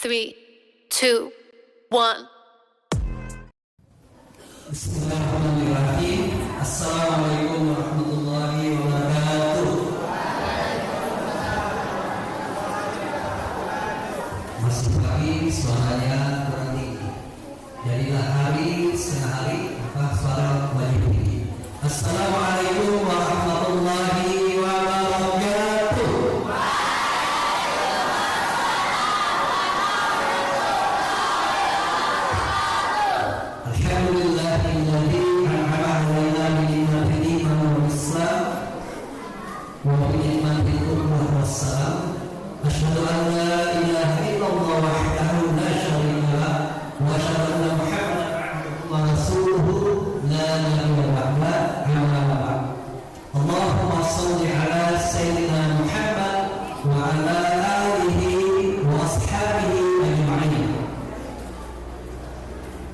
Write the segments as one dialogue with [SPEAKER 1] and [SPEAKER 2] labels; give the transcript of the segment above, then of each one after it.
[SPEAKER 1] 3, 2, 1.
[SPEAKER 2] Bismillahirrahmanirrahim. Assalamualaikum warahmatullahi wabarakatuh. Masih pagi, suaranya kurang tinggi. Jadilah hari, setengah hari, maka suara wajib tinggi. Assalamualaikum warahmatullahi wabarakatuh. Alhamdulillahilladzi an'ama 'alaina bi ni'matil iman wal islam wa bi ni'matil ummah wassalam. Asyhadu an la ilaha illallah wahdahu la syarika lah wa asyhadu anna Muhammadan 'abduhu wa rasuluhu la nabiyya ba'da. Amma ba'd. Allahumma shalli 'ala sayyidina Muhammad wa 'ala alihi wa ashabihi ajma'in.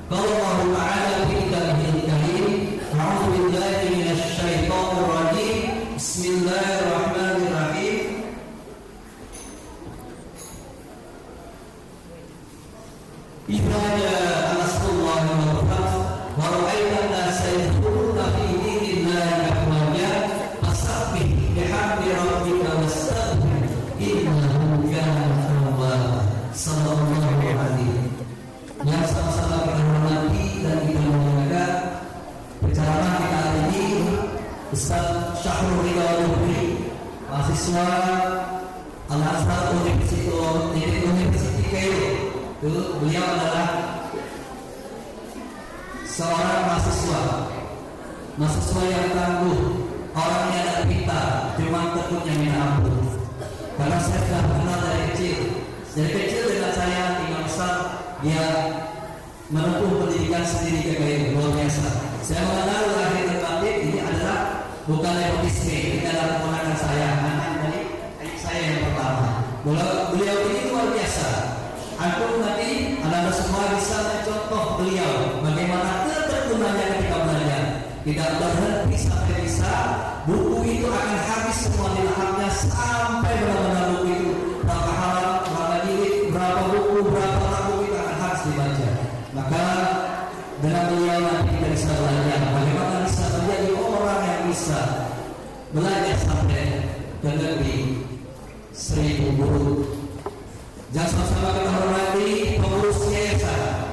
[SPEAKER 2] Qala Allah Ta'ala fi kitabihil karim, a'udzu billahi minasy syaithanir rajim. Bismillahirrahmanirrahim. Idza jaa nasrullahi wal fath wa ra'aita an-nasa yadkhuluna fi dinillahi afwaja fasabbih bihamdi rabbika wastaghfir innahu kana tawwaba. Sallallahu alaihi. Yang sama-sama kita hormati dan kita muliakan penceramah kita hari ini, Ustaz Syahrul Ridha Lubri, mahasiswa Al-Azhar University Kairo. Beliau adalah seorang mahasiswa yang tangguh, orangnya ada pintar, cuma tekuknya minta ampun. Karena saya sudah kenal dari kecil dengan saya tinggal besar, dia menempuh pendidikan sendiri ke Kairo, luar biasa. Saya mengenal lahir dan batin ini adalah bukan nepotisme, ini adalah keponakan saya, anak dari ayah saya yang pertama. Beliau ini luar biasa. Antum nanti anda semua bisa mencontoh beliau bagaimana ketekunannya ketika belajar. Tidak berhenti sampai bisa buku itu akan habis semua dilahapnya sampai benar-benar buku itu berapa halaman, berapa jilid, berapa buku, berapa lagu itu akan habis dibaca. Maka dengan beliau nanti kita bisa belajar bagaimana bisa menjadi orang yang bisa belajar sampai ke negeri 1000 guru. Jangan sama-sama kita hormati pengurus yayasan,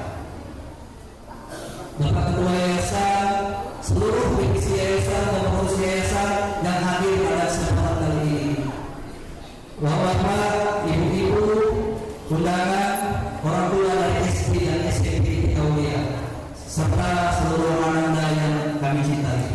[SPEAKER 2] Bapak Ketua Yayasan, seluruh divisi yayasan dan pengurus yayasan yang hadir pada kesempatan kali ini. Bapak, ibu-ibu, undangan, orang tua dari SD dan SMP Aulia, serta seluruh orang Anda yang kami cintai.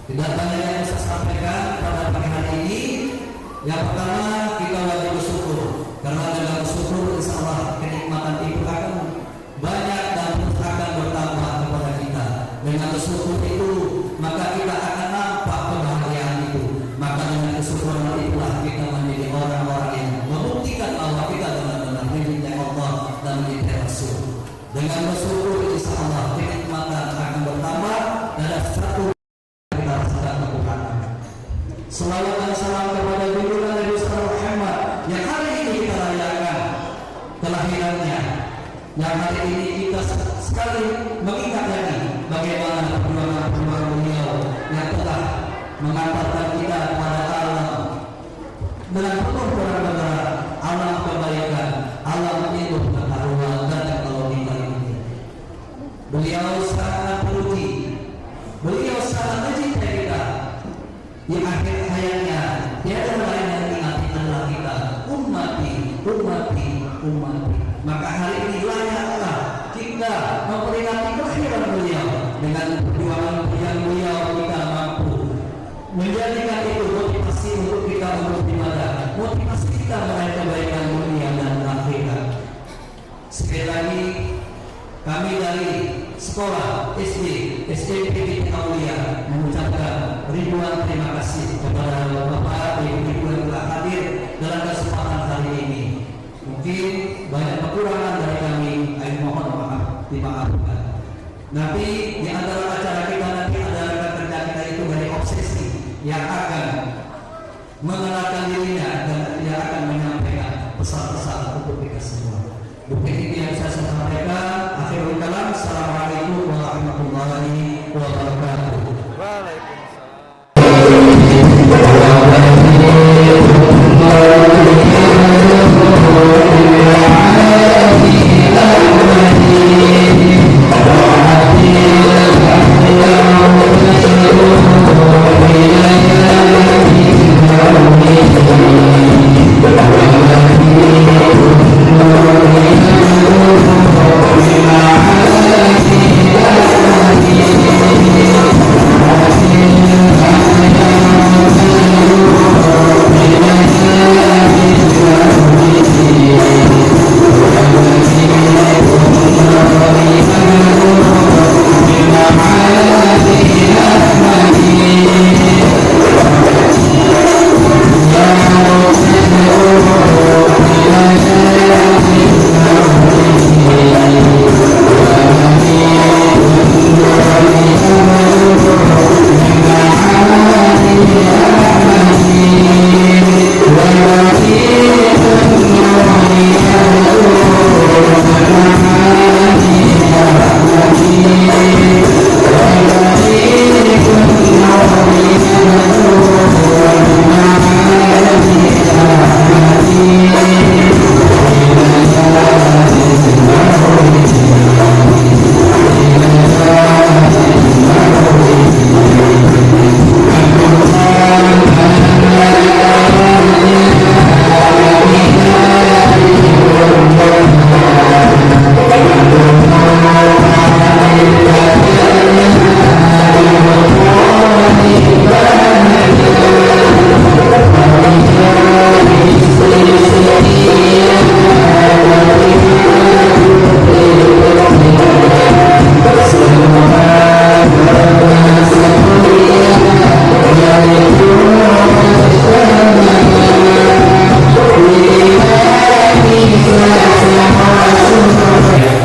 [SPEAKER 2] Tidak banyak yang saya sampaikan pada pagi hari ini. Yang pertama, kita wajib bersyukur. Karena dengan bersyukur, insya Allah kenikmatan itu akan banyak dan akan bertambah kepada kita. Dengan bersyukur itu, maka kita akan nampak kebahagiaan itu. Maka dengan kesyukuran itulah kita menjadi orang-orang yang membuktikan bahwa kita benar-benar mencintai Allah dan mencintai Rasul. Dengan bersyukur, insya Allah kenikmatan akan bertambah dan satu kita rasakan kekuatan. Salawat dan salam kepada junjungan Nabi Muhammad yang hari ini kita rayakan kelahirannya, yang hari ini kita sekali mengingat lagi bagaimana perjuangan beliau yang telah mengantarkan kita kepada alam dengan penuh benar-benar alam kebaikan, alam hidup kekaruan dan teknologi ini. Beliau sangat merugi, beliau sangat mencintai kita. Di akhir hayatnya, tiada lain yang diingati adalah kita, ummati. Maka hari ini layaklah kita memperingati kelahiran beliau dengan perjuangan yang beliau kita mampu menjadikan itu motivasi untuk kita untuk ibadah, motivasi kita meraih kebaikan dunia dan akhirat. Sekali lagi, kami dari sekolah SD, SMP Aulia mengucapkan ribuan terima kasih kepada Bapak Ibu yang telah hadir dalam kesempatan hari ini. Mungkin banyak kekurangan dari kami, saya mohon maaf, dimaafkan. Nanti di antara acara kita nanti ada rekan kerja kita itu dari obsesi yang akan mengenalkan dirinya dan dia akan menyampaikan pesan-pesan untuk kita semua. Mungkin ini yang saya sampaikan. Akhirul kalam. Assalamualaikum warahmatullahi wabarakatuh.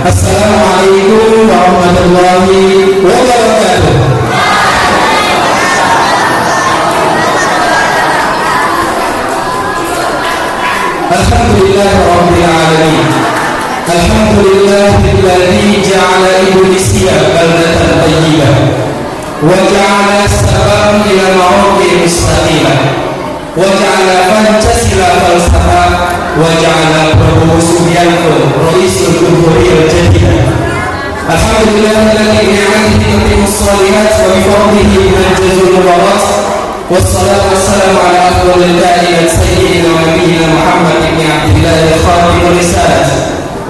[SPEAKER 2] Assalamualaikum warahmatullahi wabarakatuh. Alhamdulillahirabbil alamin. Alhamdulillahilladzi ja'ala Indonesia baldatan thayyibah wa ja'ala sababan ila ma'rufin mustaqimah wa ja'ala pancasila falsafah wa ja'ala Prabowo Subianto Raisul Jumhuriyah Jadidah. Alhamdulillahilladzi bi'anihi yutimmus shalihat wa bifadlihi yunajjizul mubarak. Wassalatu wassalamu ala afdhalil kainat sayyidina wa nabiyyina Muhammad ibn Abdillah khatimur risalah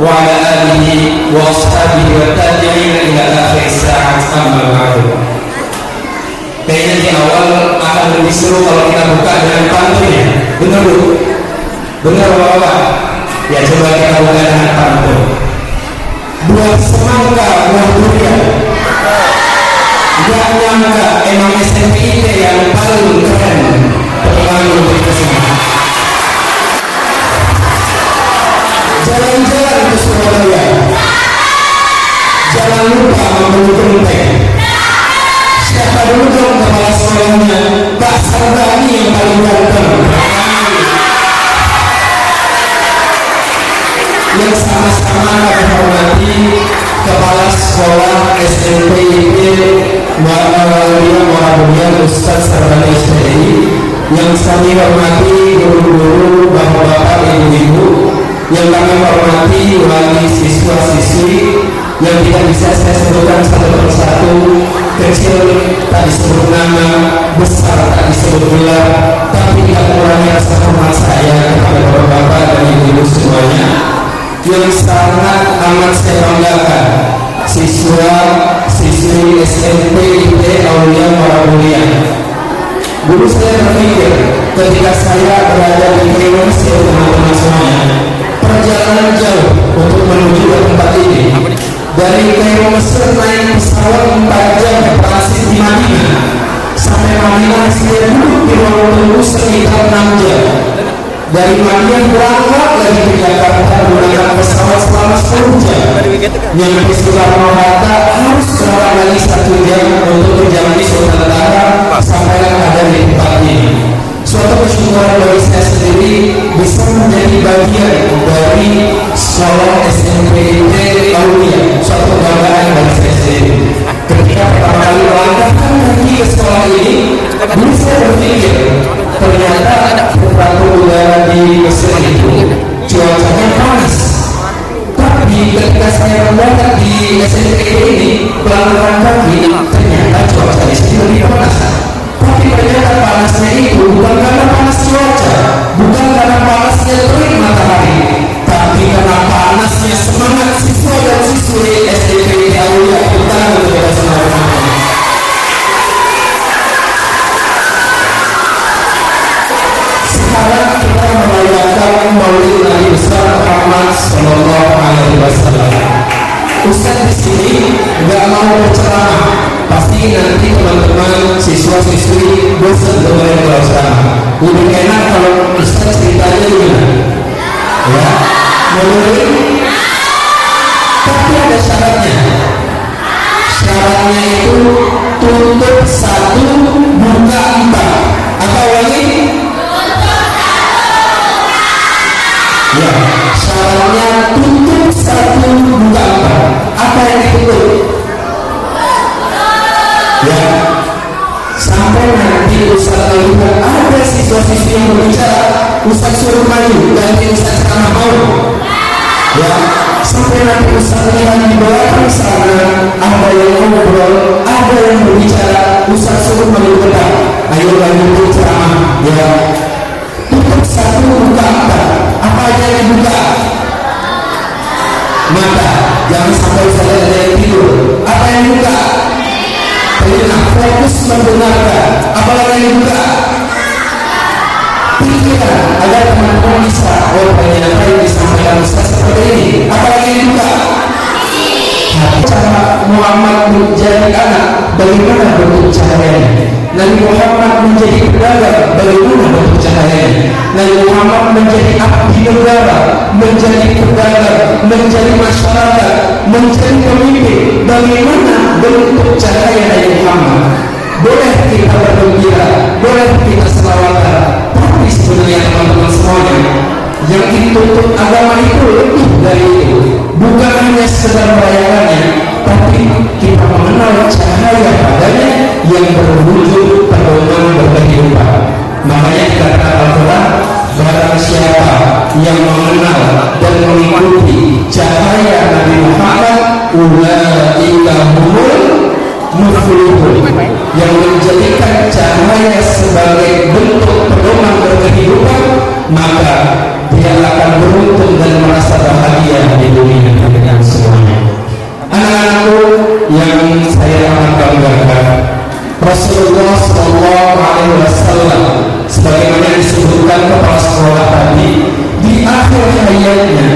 [SPEAKER 2] wa ala alihi wa ashabihi wa tabi'ina ila akhir sa'at, amma ba'du. Kayaknya di awal akan lebih seru kalau kita buka dengan pantun ya. Benar Bu? Benar Bapak? Ya coba kita buka dengan pantun. Buah semangka, buah durian. Gak nyangka emang SMP yang paling keren. Terlalu berkesan. Jalan-jalan ke Surabaya, jangan lupa membawa genteng. Siapa dulu dong kepala sekolahnya? Pak Sarbani yang paling ganteng. Yang sama-sama kami hormati Kepala Sekolah SMP IP Muhammadiyah Ustaz Sarbani SPI, yang kami hormati guru-guru, bapak-bapak, ibu-ibu, yang kami hormati wali siswa-siswi yang tidak bisa saya sebutkan satu persatu, kecil tak disebut nama, besar tak disebut gelar, tapi tidak kurangi rasa hormat saya kepada bapak-bapak dan ibu-ibu semuanya yang sangat amat saya banggakan. Siswa-siswi SMP IT Aulia Marabulia. Dulu saya berpikir ketika saya berada di Indonesia, teman-teman semuanya, perjalanan jauh untuk menuju ke tempat ini. Dari Kairo Mesir naik pesawat 4 jam transit di Madinah, sampai Madinah saya duduk di ruang tunggu sekitar 6 jam. Dari Madinah berangkat lagi ke Jakarta menggunakan pesawat selama 10 jam. Yang Soekarno-Hatta harus berangkat lagi 1 jam untuk menjalani Sultan Tara sampai ada di tempat ini. suatu kesyukuran bagi saya sendiri bisa menjadi bagian dari sekolah SMPT Aulia, suatu kebanggaan bagi saya sendiri. Ketika pertama kali melangkahkan kaki ke sekolah ini, dulu saya berpikir ternyata temperatur udara di Mesir itu cuacanya panas. Tapi ketika saya mendarat di SMPT ini melangkahkan kaki, ternyata cuaca di sini lebih panas. Tapi ternyata panasnya itu bukan karena panas cuaca, bukan karena panasnya terik matahari, tapi karena panasnya semangat siswa dan siswi SMPT Aulia. Kita berbeda sama. Sekarang kita merayakan Maulid Nabi besar Muhammad Sallallahu Alaihi Wasallam. Ustaz di sini nggak mau berceramah. Pasti nanti teman-teman siswa-siswi bosan dengerin kalau ceramah. Lebih enak kalau Ustaz ceritanya gimana? Ya, menurut. Tapi ada syaratnya. Syaratnya itu tutup 1, buka 4. Apa lagi? Ya, syaratnya tutup 1, buka 4. Apa yang ditutup? Ya, sampai nanti Ustaz lihat ada siswa-siswi yang berbicara, Ustaz suruh maju, ganti Ustaz karena mau. Ya, sampai nanti Ustaz lihat di belakang sana ada yang ngobrol, ada yang berbicara, Ustaz suruh maju ke depan. Ayo lanjut ceramah. Ya, tutup 1, buka 4. Apa aja yang dibuka? Mata, jangan sampai Ustaz ada yang tidur. Apa yang dibuka? Telinga, fokus mendengarkan. Apalagi yang dibuka? Pikiran, agar teman-teman bisa ternyata yang disampaikan Ustaz seperti ini. Apalagi yang dibuka? Cara Muhammad menjadi anak, bagaimana bentuk cahayanya? Nabi Muhammad menjadi pedagang, bagaimana bentuk cahayanya? Nabi Muhammad menjadi abdi negara, menjadi pedagang, menjadi masyarakat, menjadi pemimpin, bagaimana bentuk cahaya Nabi Muhammad? Boleh kita bergembira, boleh kita selawatan, tapi sebenarnya teman-teman semuanya, yang dituntut agama itu lebih dari itu. Bukan hanya sekedar merayakannya, tapi kita mengenal cahaya padanya yang berwujud pedoman berkehidupan. Makanya dikatakan Al-Quran, barang siapa yang mengenal dan mengikuti cahaya Nabi Muhammad, ulaika humul muflihun, yang menjadikan cahaya sebagai bentuk pedoman berkehidupan, maka dia akan beruntung dan merasa bahagia di dunia dengan semuanya. Anak-anakku yang saya akan banggakan, Rasulullah Sallallahu Alaihi Wasallam sebagaimana disebutkan kepala sekolah tadi, di akhir hayatnya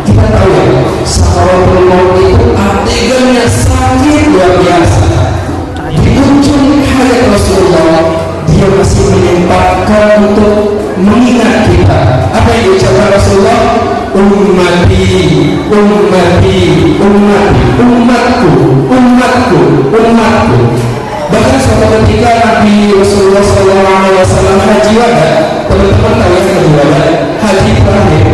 [SPEAKER 2] kita tahu ya, sakratul maut itu adegannya sakit luar biasa. Di ujung hayat Rasulullah, dia masih menyempatkan untuk mengingat kita. Apa yang diucapkan Rasulullah? Ummati, ummati, ummati, umatku, umatku, umatku. Bahkan suatu ketika Nabi Rasulullah SAW haji wada, teman-teman tahu yang haji wada, haji terakhir,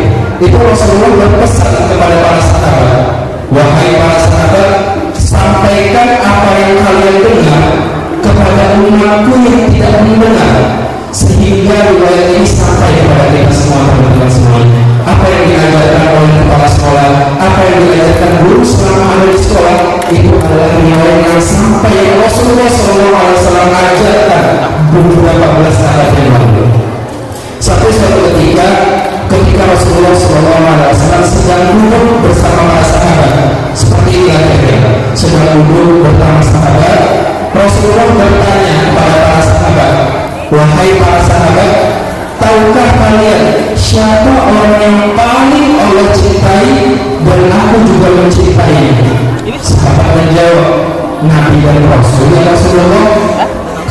[SPEAKER 2] itu Rasulullah berpesan kepada para sahabat, wahai para sahabat, sampaikan apa yang kalian dengar kepada umatku yang tidak mendengar, sehingga riwayat ini sampai kepada kita semua, teman-teman semuanya. Apa yang diajarkan oleh kepala sekolah, apa yang diajarkan guru selama ada di sekolah, itu adalah riwayat yang sampai Rasulullah SAW ajarkan beberapa belas abad yang lalu. Suatu ketika Rasulullah SAW sedang duduk bersama para sahabat, seperti ini sedang duduk bersama sahabat, Rasulullah bertanya kepada para sahabat, wahai para sahabat, tahukah kalian siapa orang yang paling Allah cintai dan aku juga mencintainya? Sahabat menjawab, Nabi dan Rasul. Ya Rasulullah,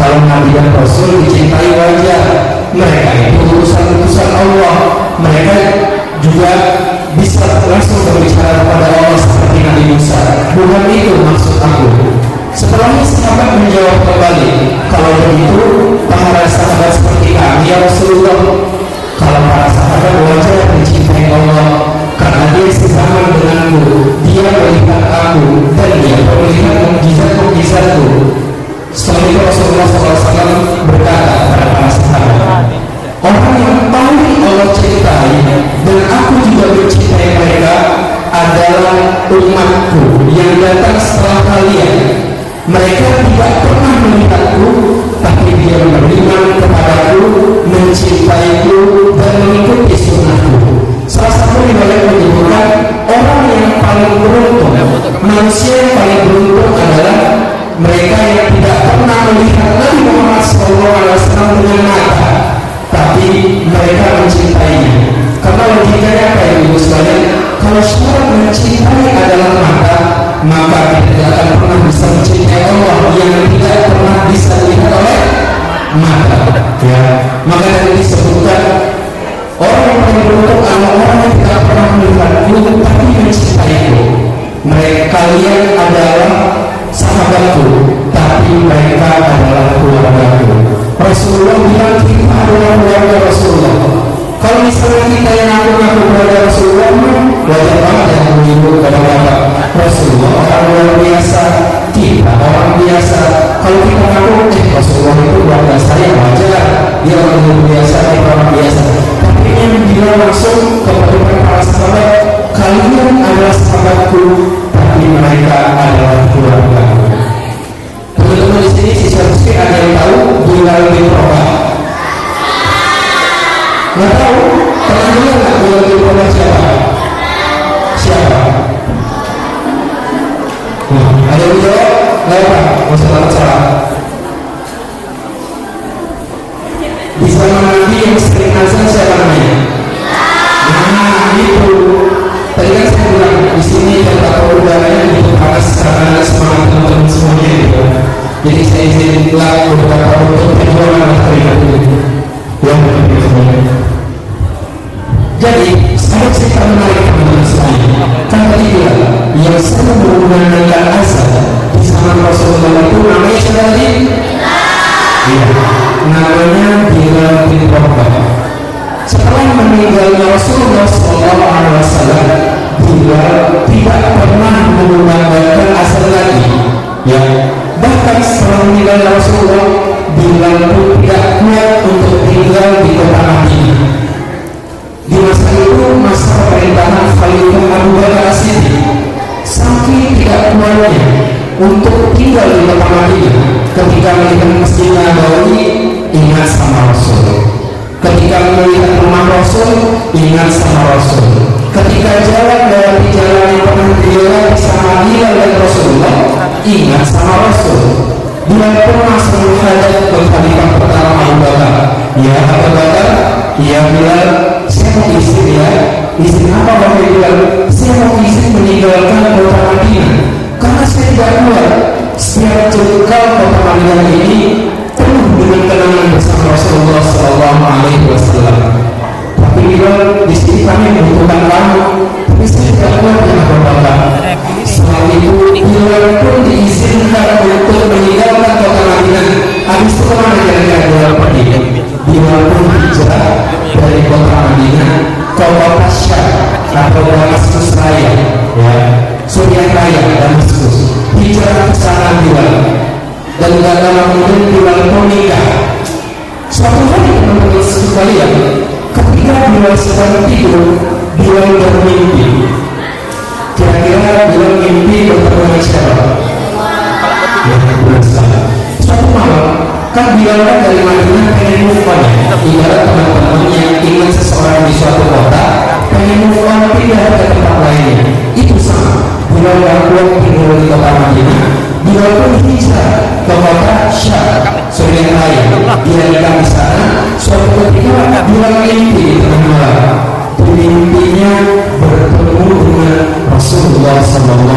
[SPEAKER 2] kalau Nabi dan Rasul dicintai wajar, mereka itu utusan-utusan Allah, mereka juga bisa langsung berbicara kepada Allah seperti Nabi Musa. Bukan itu maksud aku. Setelahnya sahabat menjawab kembali, kalau begitu para sahabat seperti kami ya Rasulullah. Kalau para sahabat wajar mencintai Allah karena dia sezaman denganku, dia melihat aku dan dia melihat mukjizat-mukjizatku. Setelah itu Rasulullah SAW berkata kepada para sahabat, orang yang paling Allah cintai dan aku juga mencintai mereka adalah umatku yang datang setelah kalian. Mereka tidak pernah melihatku, tapi dia beriman kepadaku, mencintaiku dan mengikuti sunnahku. Salah satu riwayat menyebutkan orang yang paling beruntung, manusia yang paling beruntung adalah mereka yang tidak pernah melihat Nabi Muhammad SAW dengan mata, tapi mereka mencintainya. Karena logikanya apa ya ibu sekalian? Kalau syarat mencintai adalah mata, maka kita tidak akan pernah bisa mencintai Allah yang tidak pernah bisa dilihat oleh mata. Ya, maka yang disebutkan orang yang paling beruntung adalah orang yang tidak pernah melihatku tapi mencintaiku. Mereka kalian adalah sahabatku, tapi mereka adalah keluargaku. Rasulullah bilang kita adalah keluarga Rasulullah. Kalau misalnya kita yang ngaku-ngaku keluarga Rasulullah, wajar banget yang mengibu kepada bapak Rasulullah orang luar biasa, kita orang biasa. Kalau kita ngaku Rasulullah itu keluarga saya, wajar dia orang luar biasa, kita orang biasa. Tapi yang bilang langsung kepada para sahabat, kalian adalah sahabatku, tapi mereka adalah keluargaku. Teman-teman di sini siswa ada yang tahu Bilal bin Rabah? Nggak tahu? Pernah dengar nggak Bilal bin Rabah siapa? Siapa? Ada yang jawab? Nggak apa? Masalah. Di zaman Nabi yang sering azan siapa namanya? Nah itu. Tadi kan saya bilang di sini temperatur udaranya begitu panas karena semangat teman-teman semuanya gitu. Jadi saya izinkan beberapa untuk perjuangan materi itu. Yang jadi saya cerita menarik teman-teman sekalian. Kan tadi bilang yang selalu menggunakan azan di zaman Rasulullah itu namanya siapa tadi? Iya, namanya Bilal bin Rabah. Setelah meninggalnya Rasulullah SAW, Bilal tidak pernah menggunakan azan lagi. Ya, bahkan setelah meninggalnya Rasulullah, Bilal pun tidak kuat untuk tinggal di kota Madinah. Di masa itu masa pemerintahan Khalifah Abu Bakar As-Siddiq, saking tidak kuatnya untuk tinggal di kota Madinah. Ketika melihat Masjid Nabawi, ingat sama Rasul. Ketika melihat rumah Rasul, ingat sama Rasul. Ketika jalan melewati jalan yang pernah dilewati sama dia oleh Rasulullah, ingat sama Rasul. Dia pernah menghadap ke Khalifah pertama Abu Bakar. Ya Abu Bakar, ya Bilal, saya mau izin ya. Izin apa Bapak Bilal? Saya mau izin meninggalkan kota Madinah karena saya tidak kuat. Setiap jengkal kota Madinah ini penuh dengan kenangan bersama Rasulullah SAW. Tapi Bilal, di sini kami membutuhkan kamu, tapi saya tidak kuat dengan Bapak. Setelah itu Bilal pun diizinkan untuk meninggalkan kota Madinah. Habis itu kemana kira-kira Bilal pergi? Bilal pun hijrah dari kota Madinah ke kota Syam atau Damaskus Raya, ya, Suriah Raya, Damaskus. Hijrah ke sana Bilal, dan gak lama kemudian Bilal pun nikah. Suatu hari teman-teman sekalian, ketika Bilal sedang tidur, Bilal bermimpi. Kira-kira Bilal mimpi bertemu dengan siapa? Suatu malam, kan Bilal kan dari Madinah pengen move on ya. Ibarat teman-teman yang ingin seseorang di suatu kota pengen move on pindah ke tempat lainnya. Itu sama. Bilal yang kuat tinggal di kota Madinah, Bilal pun hijrah ke kota Syam, Suriah Raya. Dia nikah di sana. Suatu ketika Bilal mimpi di tengah malam. Mimpinya bertemu dengan Rasulullah SAW.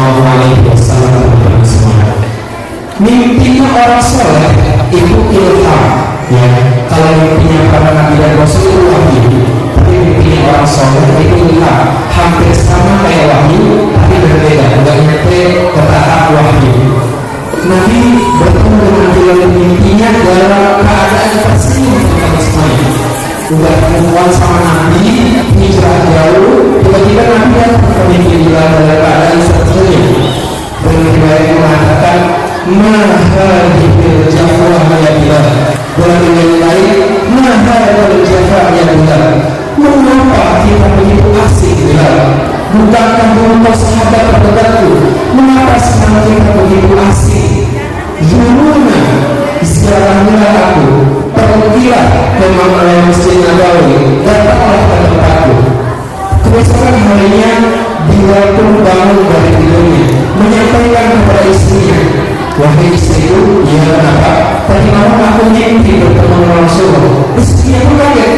[SPEAKER 2] Mimpinya orang soleh itu ilham, ya. Kalau mimpinya para nabi dan rasul itu wahyu, tapi mimpinya orang soleh itu ilham. Hampir sama kayak wahyu, tapi berbeda. Enggak nyampe ke tahap wahyu. Nabi bertemu dengan tersenyum teman semuanya. Udah ketemuan sama Nabi, hijrah jauh, tiba-tiba Nabi yang pemimpin Bilal dalam keadaan tersenyum. Dan riwayat mengatakan, mahadihil jafwah ya Bilal. Dalam riwayat lain, mahadihil jafwah ya Bilal. Mengapa kita begitu asik Bilal? Bukankah engkau sahabat terdekatku? Mengapa sekarang kita begitu asik? Zuruna, ziarahilah aku, pergilah ke Masjid Nabawi, datanglah ke tempatku. Keesokan harinya Bilal pun bangun dari tidurnya, menyampaikan kepada istrinya, wahai istriku, ya kenapa? Tadi malam aku mimpi bertemu Rasulullah. Istrinya pun kaget,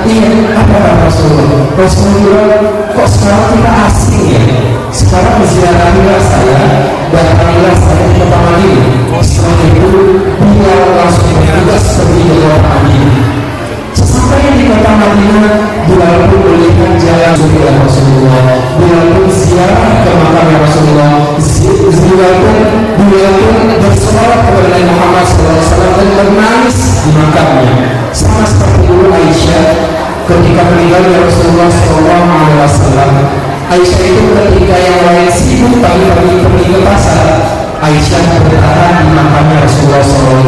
[SPEAKER 2] iya, apa kata Rasulullah? Rasulullah, kok sekarang kita asing ya? Sekarang ziarahilah saya, datangilah saya di kota Madinah. Setelah itu, Bilal langsung bertugas pergi ke kota Madinah. Sesampainya di kota Madinah, Bilal pun melihat jalan Rasulullah Rasulullah. Bilal pun ziarah ke makam Rasulullah. Bilal pun bersolat kepada Nabi Muhammad SAW dan bernangis di makamnya. Sama seperti dulu Aisyah ketika meninggalnya Rasulullah SAW. Aisyah itu ketika yang lain sibuk pagi-pagi pergi ke pasar, Aisyah bertahan di makamnya Rasulullah SAW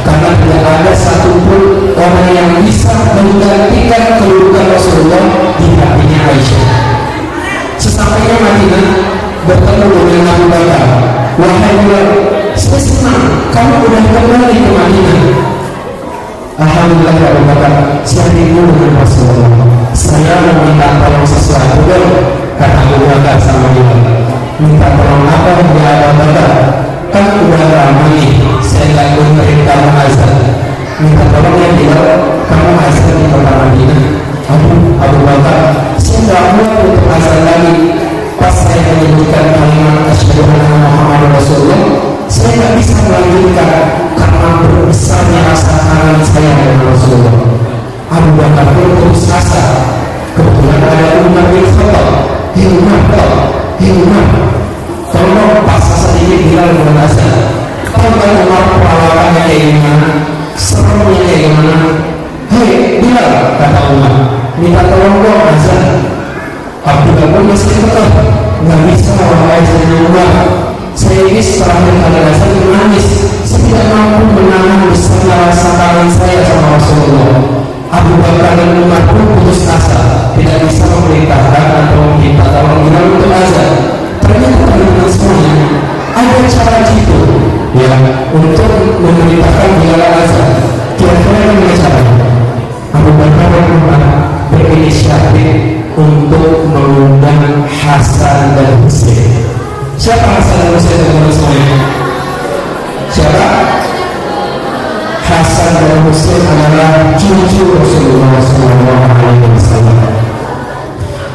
[SPEAKER 2] karena tidak ada satupun orang yang bisa menggantikan kedudukan Rasulullah di hatinya Aisyah. Sesampainya Madinah bertemu dengan Abu Bakar. Wahai Bilal, saya senang kamu sudah kembali ke Madinah. Alhamdulillah ya Abu Bakar, saya rindu dengan Rasulullah. Saya meminta tolong sesuatu kata Abu Bakar sama Bilal. Minta tolong apa ya Abu Bakar? Kan udah lama nih saya nggak dengerin kamu azan. Minta tolong ya Bilal, kamu azan di kota Madinah. Abu Bakar, saya nggak mau untuk azan lagi. Pas saya menyebutkan kalimat asyhadu anna Muhammadar Rasulullah, saya nggak bisa melanjutkan karena berbesarnya rasa kangen saya dengan Rasulullah. Abu Bakar pun terus asa. Kebetulan ada Umar bin Khattab. Umar, tolong paksa sedikit Bilal dengan azan. Tahu kan Umar perawakannya kayak gimana? Seremnya kayak gimana? Hei Bilal, kata Umar, minta tolong dong azan. Abu Bakar masih tetap nggak bisa wahai Sayyidina Umar. Saya ini setelah kali azan menangis. Saya tidak mampu menahan besarnya rasa kangen saya sama Rasulullah. Abu Bakar dan Umar pun putus asa, tidak bisa memerintahkan atau meminta tolong Bilal untuk azan. Ternyata teman-teman semuanya ada cara jitu ya untuk memerintahkan Bilal azan. Kira-kira bagaimana caranya? Abu Bakar dan Umar berinisiatif untuk mengundang Hasan dan Husain. Siapa Hasan dan Husain teman-teman semuanya? Siapa? Hasan dan Husain adalah cucu Rasulullah SAW.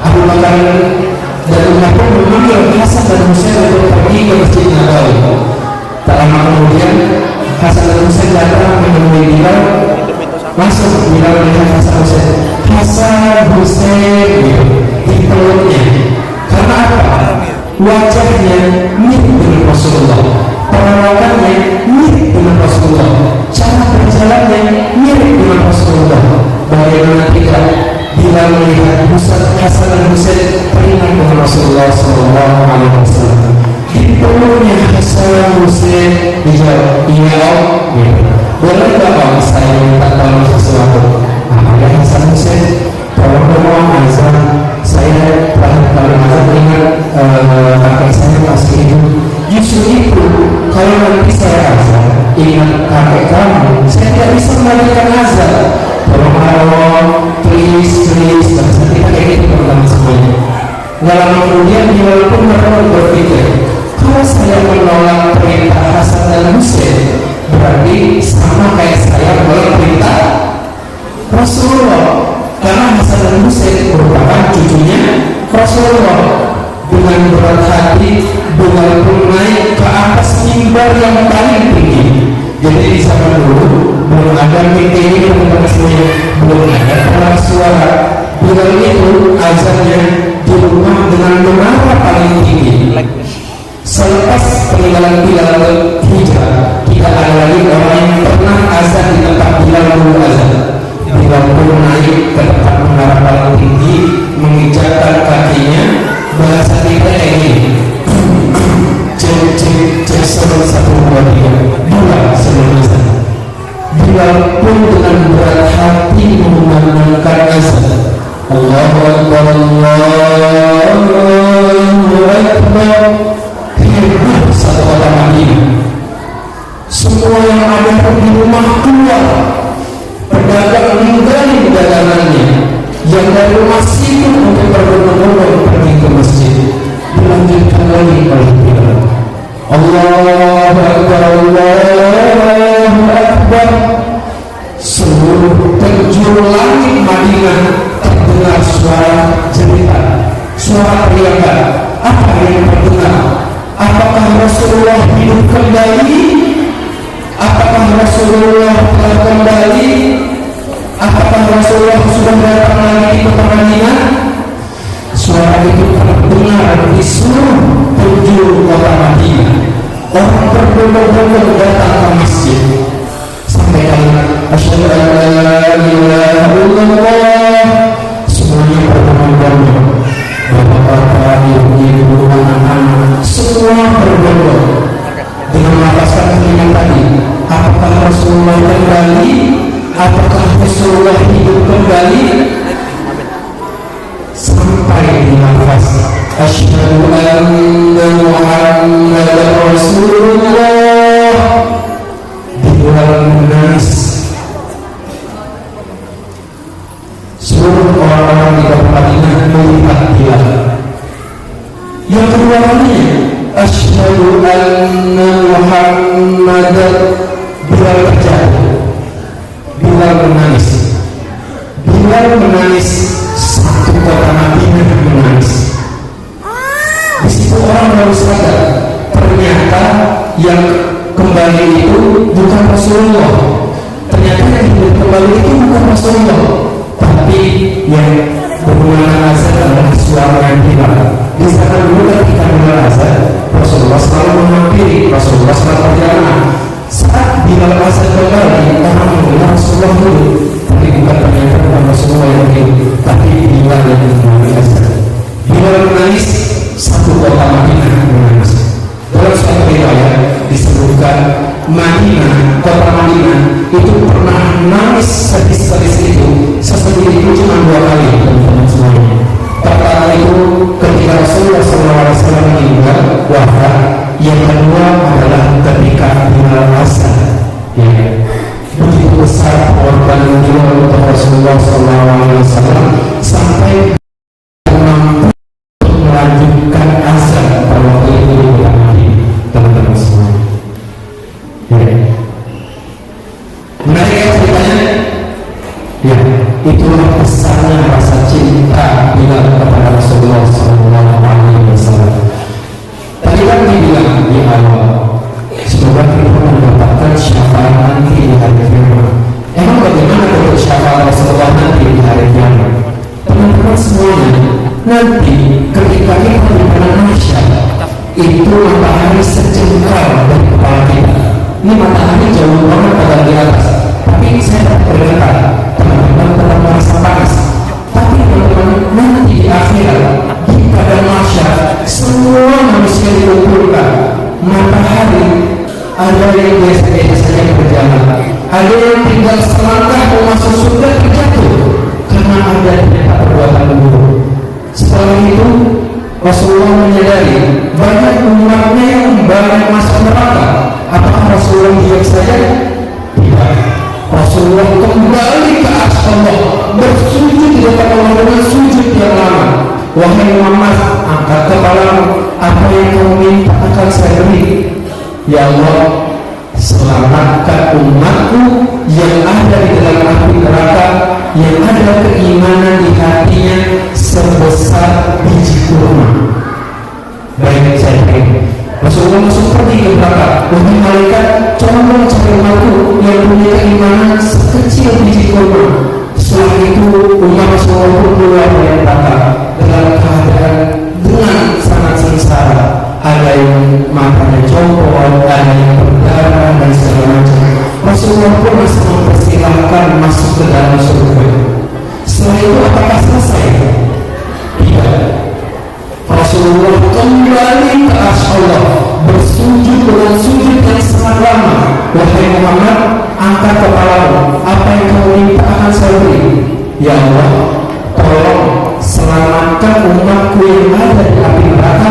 [SPEAKER 2] Abu Bakar dan Umar pun memanggil Hasan dan Husain untuk pergi ke Masjid Nabawi. Tak lama kemudian Hasan dan Husain datang menemui Bilal. Masuk Bilal melihat Hasan Husain. Hasan Husain di peluknya. Karena apa? Wajahnya mirip dengan Rasulullah, perawakannya mirip dengan Rasulullah, cara berjalannya mirip dengan Rasulullah. Bagaimana tidak Bilal melihat Hasan dan Husain teringat dengan Rasulullah SAW. Di peluknya Hasan Husain dijawab, iya boleh nggak Om saya minta tolong sesuatu? Ya Hasan Husain, tolong azan. Saya terakhir kali azan ingat kakek saya masih hidup. Justru itu kalau nanti saya azan ingat kakek kamu, saya tidak bisa melanjutkan azan. Tolong please dan kita kayak gitu teman-teman semuanya. Nggak lama kemudian Bilal pun berpikir, kalau saya menolak perintah Hasan dan Husain berarti sama kayak saya menolak perintah Rasulullah, karena Hasan dan Husain merupakan cucunya Rasulullah. Dengan berat hati Bilal pun naik ke atas mimbar yang paling tinggi. Jadi di zaman dulu belum ada meeting teman-teman semuanya, belum ada pengeras suara. Bilal itu azannya di rumah dengan menara paling tinggi. Selepas peninggalan Bilal hijrah, kita tidak ada lagi orang yang pernah azan di tempat Bilal dulu azan. Bilal pun naik ke tempat menara paling tinggi, menginjakkan kakinya. Bahasa kita ini cek satu dua tiga dua sebelum azan. Bilal pun dengan berat hati mengumandangkan azan. Allahu Akbar, Allahu Akbar. Heboh satu kota Madinah. Semua yang ada di rumah keluar, pedagang meninggalin dagangannya, yang dari rumah situ untuk berbondong-bondong pergi ke masjid. Dilanjutkan lagi oleh Bilal. Allahu Akbar, Allahu Akbar. Seluruh penjuru langit Madinah terdengar suara cerita, suara teriakan. Apa yang terdengar? Apakah Rasulullah hidup kembali? Apakah Rasulullah telah kembali? Apakah Rasulullah sudah datang lagi di kota Madinah? Suara itu terdengar di seluruh penjuru kota Madinah. Orang berbondong-bondong datang ke masjid sampai kalimat asyhadu an la ilaha illallah. Semuanya berbondong-bondong. Bapak-bapak, ibu-ibu, anak-anak, semua berbondong dengan melafazkan kalimat tadi. Apakah Rasulullah kembali? Apakah Rasulullah hidup kembali? Sampai di lafaz asyhadu anna Muhammadar Rasulullah. Bilal menangis. Seluruh orang-orang di kota Madinah melihat Bilal. Yang kedua kalinya asyhadu anna Muhammadar. Bilal terjatuh. Bilal menangis. Bilal menangis. Satu kota Madinah menangis. Di situ orang baru sadar, ternyata yang kembali itu bukan Rasulullah. Ternyata yang hidup kembali itu bukan Rasulullah, tapi yang berhubungan azan adalah suara yang Bilal. Di sana dulu ketika Bilal azan, Rasulullah selalu menghampiri, Rasulullah selalu berjalan. Saat Bilal azan kembali, orang mendengar Rasulullah dulu, tapi bukan ternyata bukan Rasulullah yang hidup, tapi Bilal yang kembali azan. Bilal menangis, satu kota Madinah menangis. Dalam suatu riwayat disebutkan Madinah, kota Madinah itu pernah nangis sedih-sedih itu sesendiri itu cuma 2 kali, teman-teman semuanya. Pertama itu ketika Rasulullah SAW meninggal wafat. Yang kedua adalah ketika Bilal azan. Ya, begitu besar pengorbanan Bilal untuk Rasulullah SAW sampai mampu melanjutkan azan pada waktu itu di kota Madinah, teman-teman semua. Ya. Menarik ya ceritanya? Ya, itulah besarnya rasa cinta Bilal kepada Rasulullah SAW. Tadi kan dibilang di awal, semoga kita mendapatkan syafaat nanti di hari kiamat. Emang bagaimana bentuk syafaat Rasulullah nanti di hari kiamat? Teman-teman semuanya, nanti ketika kita di padang mahsyar, itu matahari sejengkal dari kepala kita. Ini matahari jauh banget pada di atas, tapi saya tak berdekat. Teman-teman tetap merasa panas. Tapi teman-teman nanti di akhirat, di padang mahsyar, semua manusia dikumpulkan. Matahari ada yang biasa-biasa saja berjalan, ada yang tinggal selangkah mau masuk surga terjatuh karena ada ternyata perbuatan buruk. Setelah itu Rasulullah menyadari banyak umatnya yang banyak masuk neraka. Apakah Rasulullah diam saja? Tidak. Rasulullah kembali ke arsy Allah, bersujud di depan Allah dengan sujud yang lama. Wahai Muhammad, angkat kepalamu, apa yang kamu minta akan saya beri. Ya Allah, selamatkan umatku yang ada di dalam api neraka, yang ada keimanan di hatinya sebesar biji kurma. Baik, saya beri. Rasulullah langsung pergi ke neraka. Wahai malaikat, coba cari umatku yang punya keimanan sekecil biji kurma. Setelah itu umat Rasulullah pun keluar dari neraka dalam keadaan dengan sangat sengsara. Ada yang matanya copot, ada yang berdarah dan segala Rasulullah kembali ke arsy Allah, bersujud dengan sujud yang sangat lama. Wahai Muhammad, angkat kepalamu, apa yang kamu minta akan saya beri. Ya Allah, tolong selamatkan umatku yang ada di api neraka,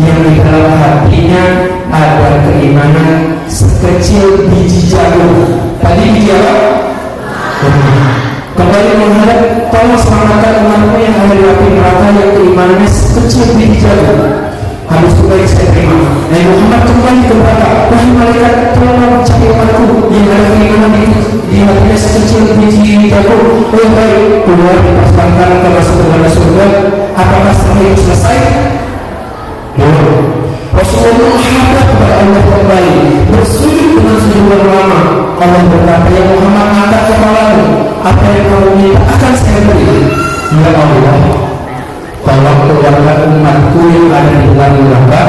[SPEAKER 2] yang di dalam hatinya ada keimanan sekecil biji jagung. Tadi biji apa? Kembali menghadap, tolong selamatkan umatmu yang ada di api neraka, yang keimanannya sekecil biji jagung. Habis itu baik saya terima. Nabi Muhammad kembali ke belakang. Wahai malaikat, tolong cari umatku yang ada keimanan di hatinya sekecil biji jagung. Oh baik, keluar dipersilakan ke masuk ke surga. Apakah setelah itu selesai? Belum. Rasulullah menghadap kepada Allah kembali, bersujud dengan sujud lama. Allah berkata, ya Muhammad, angkat kepalamu, apa yang kamu minta akan saya beri. Ya Allah, tolong keluarkan umatku yang ada di dalam neraka,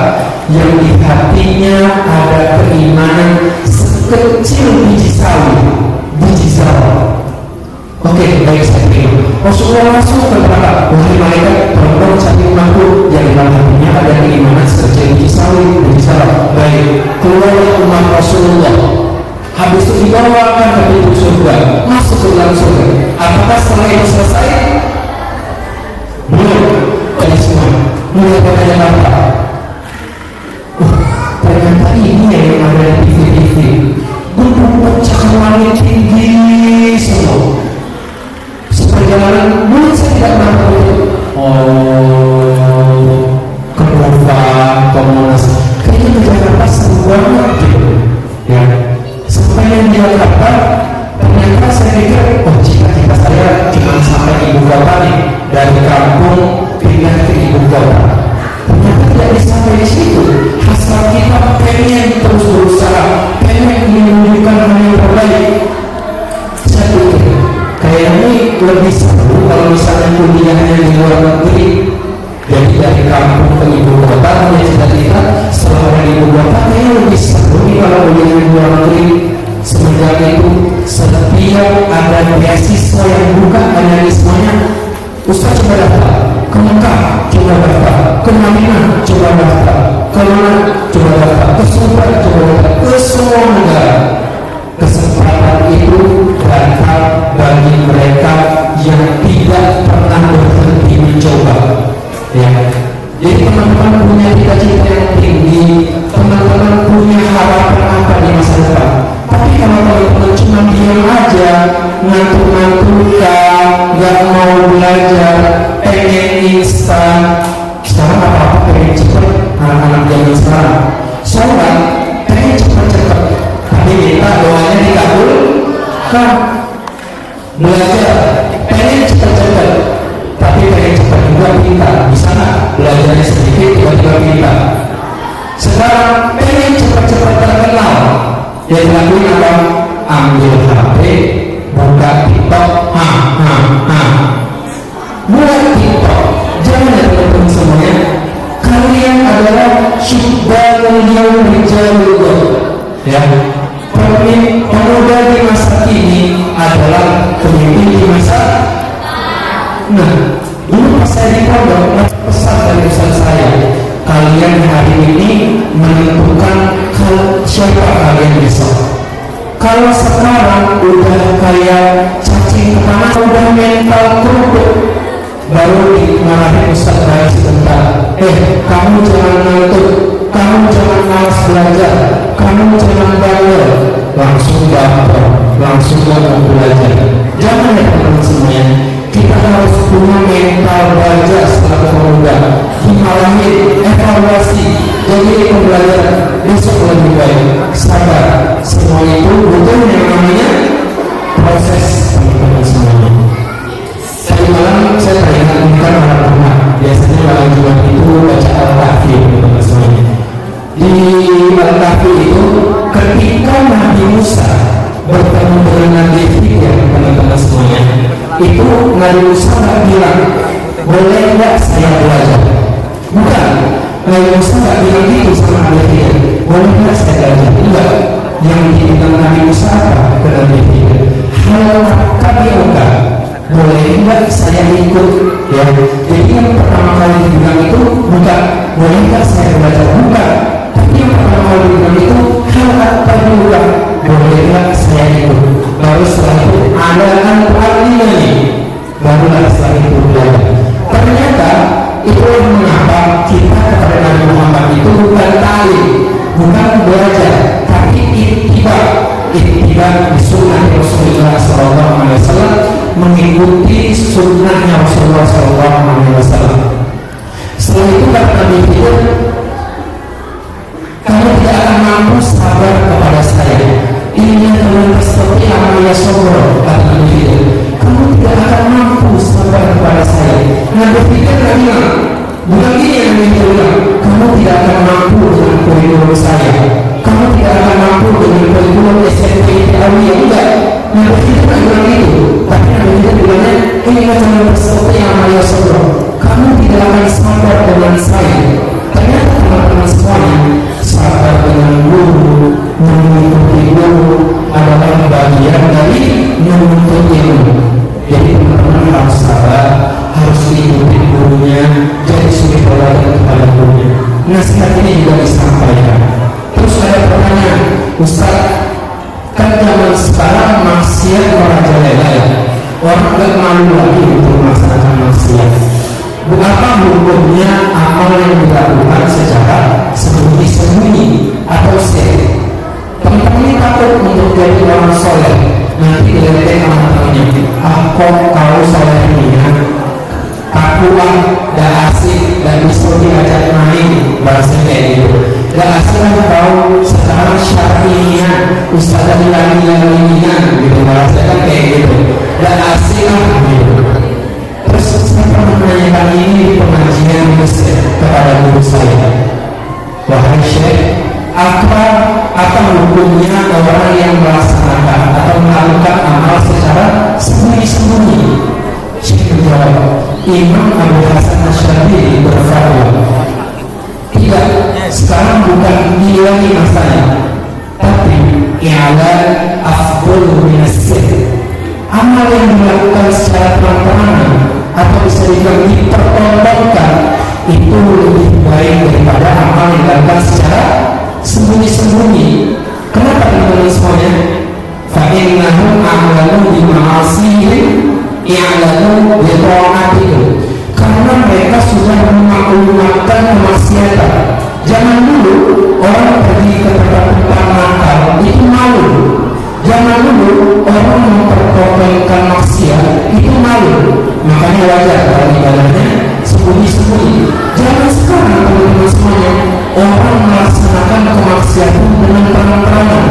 [SPEAKER 2] yang di hatinya ada keimanan sekecil biji sawi, biji sawi. Oke, baik, saya terima. Rasulullah langsung berkata, wahai malaikat, tolong cari umatku yang di dalam hatinya ada keimanan sekecil biji sawi, biji sawi. Baik, keluarlah umat Rasulullah. Habis itu dibawakan ke pintu surga, masuk ke dalam surga. Apakah setelah itu selesai? Belum. Tadi semua mulai bertanya apa? Ternyata ini yang ada di TV-TV. Gedung cakrawala tinggi semua. Seperjalanan mulut saya tidak mampu. Oh, Kebufan, Komunas. Kayaknya di Jakarta seru banget gitu. Ya. Sampai yang di Jakarta, ternyata saya pikir, oh cita-cita saya cuma sampai ibu kota nih, dari kampung pindah ke ibu kota. Ternyata tidak bisa sampai di situ. Hasrat kita pengen terus berusaha, pengen menunjukkan hal yang terbaik. Saya pikir kayaknya lebih seru kalau misalnya kuliahnya di luar negeri. Jadi dari kampung ke ibu kota, punya cita-cita setelah dari ibu kota, kayaknya lebih seru nih kalau kuliahnya di luar negeri. Semenjak itu setiap ada beasiswa yang buka analismanya, Ustaz coba daftar ke Mekah, coba daftar ke Madinah, coba daftar ke mana, coba daftar ke Sumbar, coba daftar ke semua negara. Kesempatan itu datang bagi mereka yang tidak pernah berhenti mencoba. Ya, jadi teman-teman punya cita-cita yang tinggi, teman-teman punya harapan apa di masa depan. Tapi kalau teman-teman cuma diam aja, ngantuk-ngantukan, gak mau belajar, pengen instan, sekarang apa-apa pengen cepet, anak-anak zaman sekarang sholat pengen cepet-cepet, tapi minta doanya dikabulkan. Belajar pengen cepet-cepet, tapi pengen cepet juga pintar. Di sana belajarnya sedikit, tiba-tiba pintar. Sekarang pengen cepet-cepet terkenal, yang dilakuin apa? Ambil HP, buka TikTok, buat TikTok. Jangan ya teman-teman semuanya, kalian adalah syubbanul yaum rijalullah. Ya, pemuda di masa kini adalah pemimpin di masa. Nah, dulu pas saya di pondok, pesan dari ustaz saya, kalian hari ini menentukan siapa kalian besok. Kalau sekarang udah kayak cacing kemana, udah mental kerupuk, baru dimarahin ustaz saya sebentar. Kamu jangan ngantuk, kamu jangan malas belajar, kamu jangan bawel, langsung baper, langsung gak mau belajar. Jangan ya teman-teman semuanya, kita harus punya mental baja setelah pemuda, dimarahin, evaluasi, jadi pembelajaran besok lebih baik. Sabar, semua itu butuh yang namanya proses, teman-teman semuanya. Tadi malam saya teringat orang rumah, biasanya malam Jumat itu baca Al-Kahfi, teman-teman semuanya. Di Al-Kahfi itu ketika Nabi Musa bertemu dengan Nabi Khidir, teman-teman semuanya, itu Nabi Musa nggak bilang boleh nggak saya belajar, bukan. Nabi Musa nggak bilang gitu sama Nabi Khidir, boleh nggak saya belajar, enggak. Yang dibilang Nabi Musa apa ke Nabi Khidir? Hal kami enggak, boleh enggak saya ikut, ya. Jadi yang pertama kali dibilang itu bukan boleh enggak saya belajar, bukan. Tapi yang pertama kali dibilang itu hal apa juga, boleh enggak saya ikut. Baru setelah itu ada al-mu'allimah nih, barulah setelah itu belajar. Ternyata itu mengapa kita kepada Nabi Muhammad itu bukan ta'lim, bukan belajar, tapi ittiba di sunnah Rasulullah SAW, mengikuti sunnahnya Rasulullah SAW. Setelah itu kata Nabi itu, kamu tidak akan mampu sabar kepada saya. Ini yang teman seperti amaliya sobro, kata Nabi itu. Kamu tidak akan mampu sabar kepada saya. Nabi itu bilang, bukan ini yang Nabi bilang, kamu tidak akan mampu dengan kurikulum saya. Kamu tidak akan mampu dengan kurikulum SMP Alawiyah, enggak. Nabi itu bilang itu, tapi Nabi itu bilangnya, ini teman seperti amaliya sobro. Kamu tidak akan sabar dengan saya. Ternyata teman-teman semuanya, sabar dengan guru, mengikuti guru adalah bagian dari menuntut ilmu. Jadi teman-teman harus sabar, harus mengikuti gurunya, jadi suri teladan kepada gurunya. Nasihat ini juga disampaikan. Terus ada pertanyaan, Ustaz, kan zaman sekarang maksiat merajalela ya, orang gak malu lagi untuk melaksanakan maksiat. Apa hukumnya amal yang dilakukan secara sembunyi-sembunyi atau sir? Teman-teman ini takut untuk jadi orang soleh, nanti diletek sama temannya, kok kau soleh ini ya, kakuan, gak asik, gak bisa diajak main, bahasa kayak gitu. Gak asik kan kau sekarang syar'inya, ustazah lagi-lagian gitu, bahasa kan kayak gitu. Gak asik kan gitu. Terus saya pernah menanyakan ini di pengajian kepada guru saya, wahai Syekh, apa hukumnya orang yang melaksanakan atau melakukan amal secara sembunyi-sembunyi? Syekh menjawab, Imam Abu Hasan Asy'ari berfatwa, tidak, sekarang bukan nilai masanya, tapi i'lan afdal min as-sir. Amal yang dilakukan secara terang-terangan atau bisa dibilang dipertontonkan itu lebih baik daripada amal yang dilakukan secara sembunyi-sembunyi. Kenapa teman-teman semuanya? Fa'innahum a'lamu bima'asihim i'lamu bita'atihim. Karena mereka sudah memaklumkan kemaksiatan. Jangan dulu orang pergi ke tempat-tempat nakal itu malu. Jangan dulu orang mempertontonkan maksiat itu malu. Makanya wajar kalau ibadahnya sembunyi-sembunyi. Jangan sekarang teman-teman semuanya orang melaksanakan kemaksiatan dengan terang-terangan.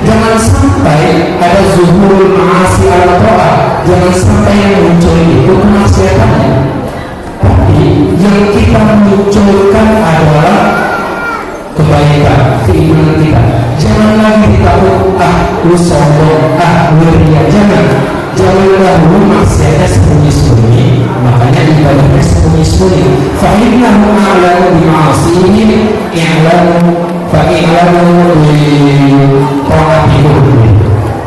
[SPEAKER 2] Jangan sampai ada zuhurul ma'asi ala ta'ah. Jangan sampai yang muncul itu kemaksiatannya. Tapi yang kita munculkan adalah kebaikan, keimanan kita. Jangan lagi ditakut, lu sombong, lu ria. Jangan dahulu maksiatnya sembunyi-sembunyi, makanya ibadahnya sembunyi-sembunyi. Fa'innahu a'lamu bima'asihim i'lamu fa'i'lamu bi'atihim.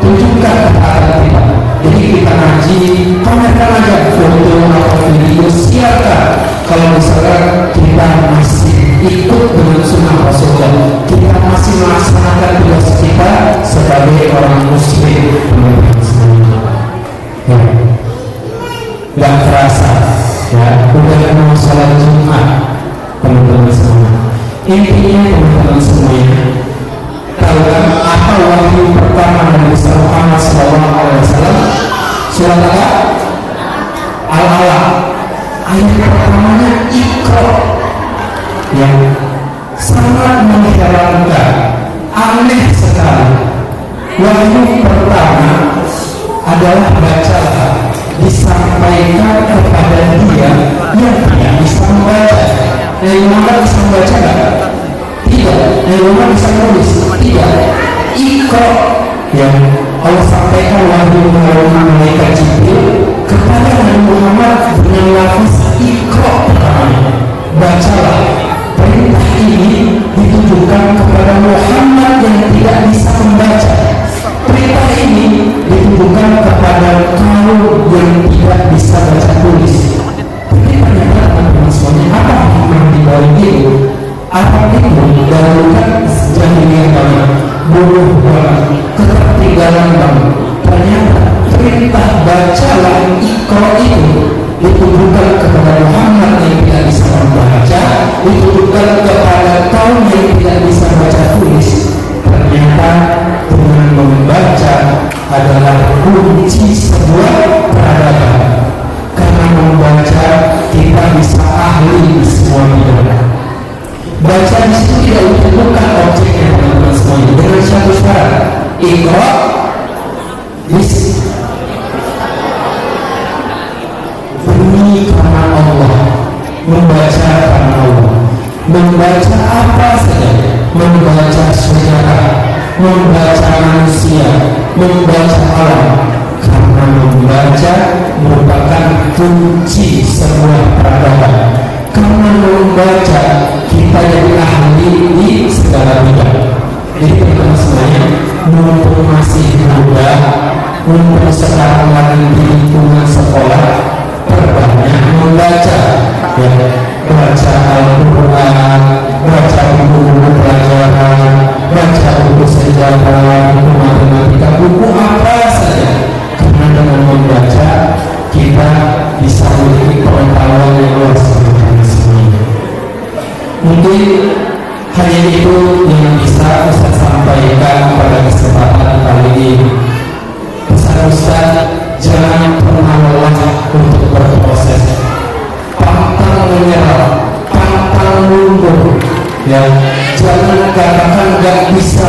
[SPEAKER 2] Tunjukkan ketaatan kita. Jadi kita ngaji, pamerkan aja foto atau video, silakan. Kalau misalkan kita masih ikut dengan sunnah Rasulullah, kita masih melaksanakan tugas kita sebagai orang muslim, ya, gak terasa, ya, udah mau sholat Jumat, teman-teman semua. Intinya teman-teman semuanya, tahu kan apa wahyu pertama dari Muhammad SAW? Surat apa? Al-Alaq. Ayat pertamanya Iqra, yang sangat mengherankan, aneh sekali. Wahyu pertama adalah bacalah, disampaikan kepada dia yang tidak bisa membaca. Nabi Muhammad bisa membaca nggak? Tidak. Nabi Muhammad bisa menulis? Tidak. Iqra, yang Allah sampaikan wahyu melalui malaikat Jibril kepada Nabi Muhammad dengan lafaz Iqra pertamanya, bacalah. Perintah ini ditujukan kepada Muhammad yang tidak bisa membaca. Perintah ini ditujukan kepada kaum yang tidak bisa baca tulis. Tapi ternyata teman-teman semuanya, apa hikmah di balik itu? Apa itu mendahulukan jahiliyah banget, bunuh banget, ketertinggalan banget? Ternyata perintah bacalah Iqra itu bukan kepada Muhammad yang tidak bisa membaca, itu bukan kepada kaum yang tidak bisa baca tulis. Ternyata dengan membaca adalah kunci sebuah peradaban. Karena membaca kita bisa ahli di semua bidang. Baca di situ tidak ditentukan objeknya, teman-teman semuanya, dengan satu syarat: Iqra bunyi karena Allah, membaca karena Allah. Membaca apa saja, membaca sejarah, membaca manusia, membaca alam, karena membaca merupakan kunci sebuah peradaban. Karena membaca kita jadi ahli di segala bidang. Jadi teman-teman semuanya, mumpung masih muda, mumpung sekarang lagi di lingkungan sekolah, perbanyak membaca, ya, baca Al-Quran, baca buku-buku pelajaran, baca buku sejarah, buku matematika, buku apa saja. Karena dengan membaca kita bisa memiliki pengetahuan yang luas. Mungkin hanya itu yang bisa Ustaz sampaikan pada kesempatan kali ini. Pesan Ustaz, jangan pernah lelah untuk berproses, pantang menyerah, pantang mundur, ya. Jangan katakan gak bisa,